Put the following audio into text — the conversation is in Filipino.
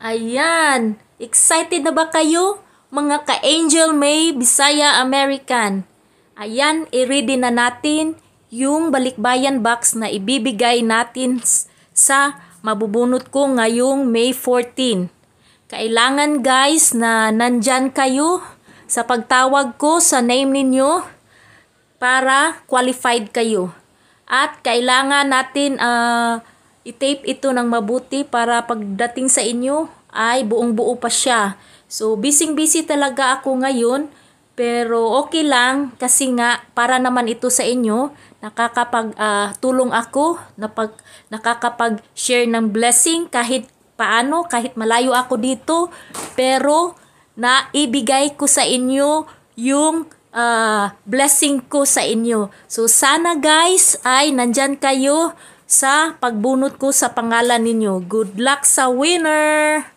Ayan, excited na ba kayo? Mga ka-Angel May Bisaya American. Ayan, i-ready na natin yung balikbayan box na ibibigay natin sa mabubunot ko ngayong May 14. Kailangan guys na nandyan kayo sa pagtawag ko sa name ninyo para qualified kayo. At kailangan natin i-tape ito ng mabuti para pagdating sa inyo ay buong-buo pa siya. So, busy talaga ako ngayon, pero okay lang kasi nga para naman ito sa inyo, tulong ako, nakakapag-share ng blessing kahit paano, kahit malayo ako dito, pero naibigay ko sa inyo yung blessing ko sa inyo. So, sana guys ay nandyan kayo sa pagbunot ko sa pangalan ninyo. Good luck sa winner!